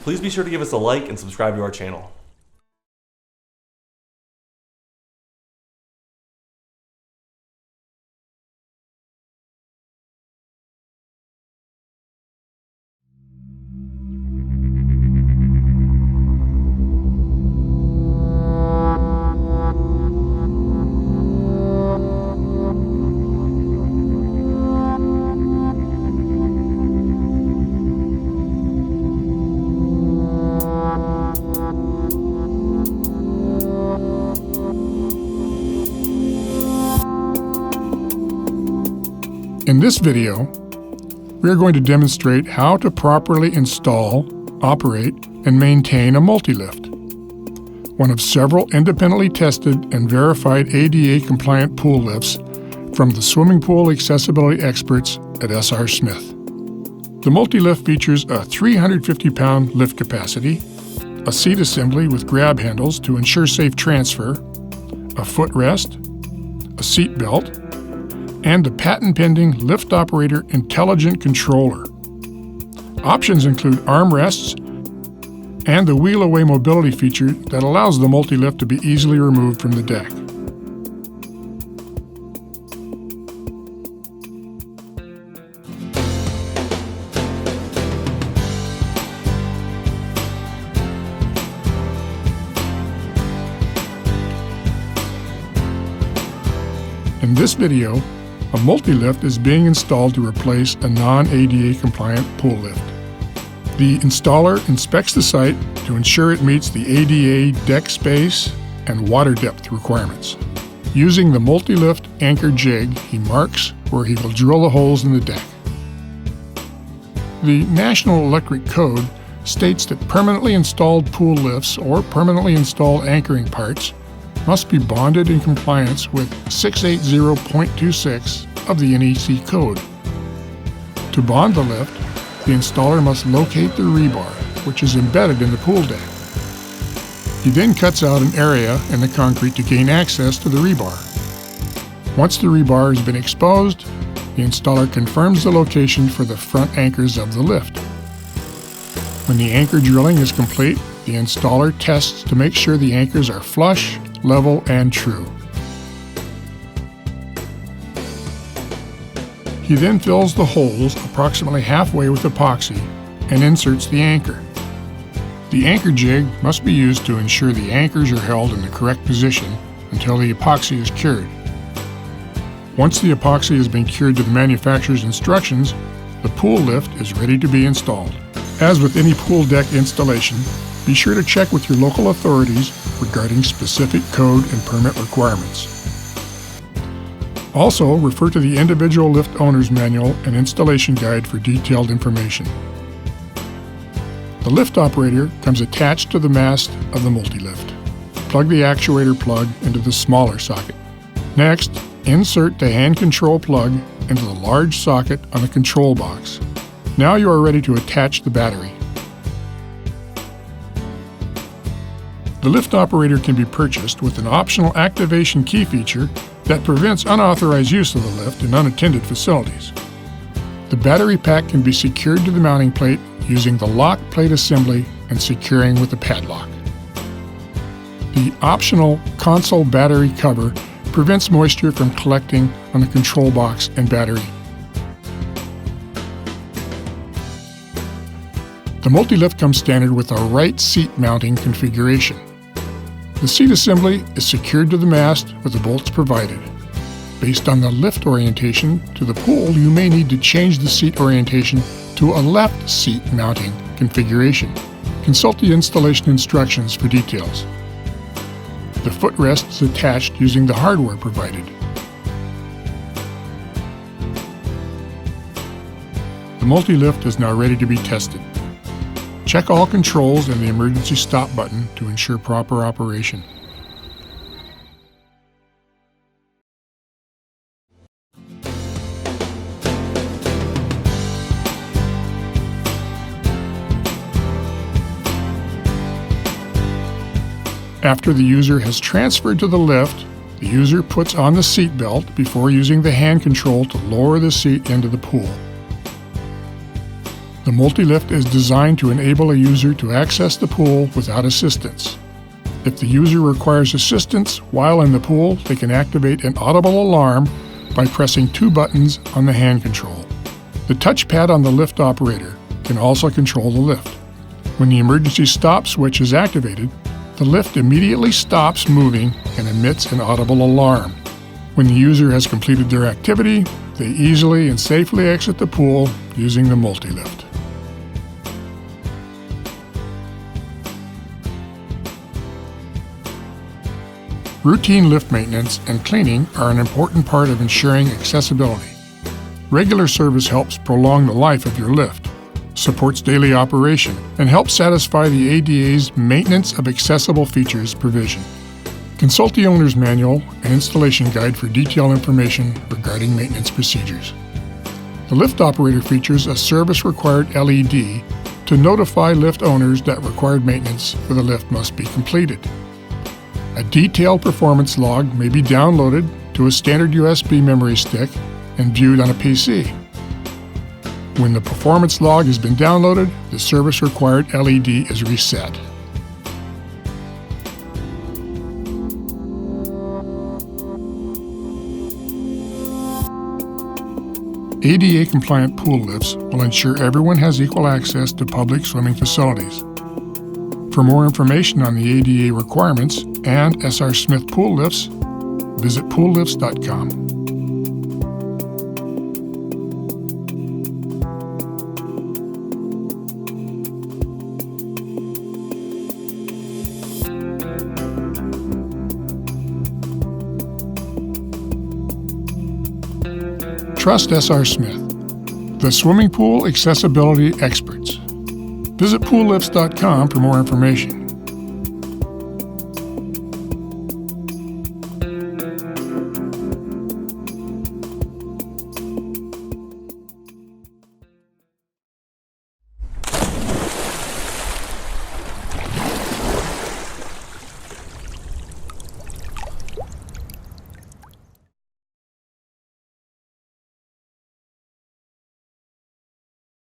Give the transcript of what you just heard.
please be sure to give us a like and subscribe to our channel. In this video, we are going to demonstrate how to properly install, operate, and maintain a MultiLift, one of several independently tested and verified ADA-compliant pool lifts from the swimming pool accessibility experts at S.R. Smith. The MultiLift features a 350-pound lift capacity, a seat assembly with grab handles to ensure safe transfer, a footrest, a seat belt, and the patent-pending LiftOperator Intelligent Controller. Options include armrests and the wheel-away mobility feature that allows the MultiLift to be easily removed from the deck. In this video, a MultiLift is being installed to replace a non-ADA compliant pool lift. The installer inspects the site to ensure it meets the ADA deck space and water depth requirements. Using the MultiLift anchor jig, he marks where he will drill the holes in the deck. The National Electric Code states that permanently installed pool lifts or permanently installed anchoring parts must be bonded in compliance with 680.26 of the NEC code. To bond the lift, the installer must locate the rebar, which is embedded in the pool deck. He then cuts out an area in the concrete to gain access to the rebar. Once the rebar has been exposed, the installer confirms the location for the front anchors of the lift. When the anchor drilling is complete, the installer tests to make sure the anchors are flush, level, and true. He then fills the holes approximately halfway with epoxy and inserts the anchor. The anchor jig must be used to ensure the anchors are held in the correct position until the epoxy is cured. Once the epoxy has been cured to the manufacturer's instructions, the pool lift is ready to be installed. As with any pool deck installation, be sure to check with your local authorities regarding specific code and permit requirements. Also, refer to the individual lift owner's manual and installation guide for detailed information. The lift operator comes attached to the mast of the MultiLift. Plug the actuator plug into the smaller socket. Next, insert the hand control plug into the large socket on the control box. Now you are ready to attach the battery. The lift operator can be purchased with an optional activation key feature that prevents unauthorized use of the lift in unattended facilities. The battery pack can be secured to the mounting plate using the lock plate assembly and securing with a padlock. The optional console battery cover prevents moisture from collecting on the control box and battery. The MultiLift comes standard with a right seat mounting configuration. The seat assembly is secured to the mast with the bolts provided. Based on the lift orientation to the pool, you may need to change the seat orientation to a left seat mounting configuration. Consult the installation instructions for details. The footrest is attached using the hardware provided. The MultiLift is now ready to be tested. Check all controls and the emergency stop button to ensure proper operation. After the user has transferred to the lift, the user puts on the seat belt before using the hand control to lower the seat into the pool. The MultiLift is designed to enable a user to access the pool without assistance. If the user requires assistance while in the pool, they can activate an audible alarm by pressing 2 buttons on the hand control. The touchpad on the lift operator can also control the lift. When the emergency stop switch is activated, the lift immediately stops moving and emits an audible alarm. When the user has completed their activity, they easily and safely exit the pool using the MultiLift. Routine lift maintenance and cleaning are an important part of ensuring accessibility. Regular service helps prolong the life of your lift, supports daily operation, and helps satisfy the ADA's Maintenance of Accessible Features provision. Consult the owner's manual and installation guide for detailed information regarding maintenance procedures. The lift operator features a service-required LED to notify lift owners that required maintenance for the lift must be completed. A detailed performance log may be downloaded to a standard USB memory stick and viewed on a PC. When the performance log has been downloaded, the service-required LED is reset. ADA-compliant pool lifts will ensure everyone has equal access to public swimming facilities. For more information on the ADA requirements and SR Smith pool lifts, visit PoolLifts.com. Trust SR Smith, the swimming pool accessibility experts. Visit PoolLifts.com for more information.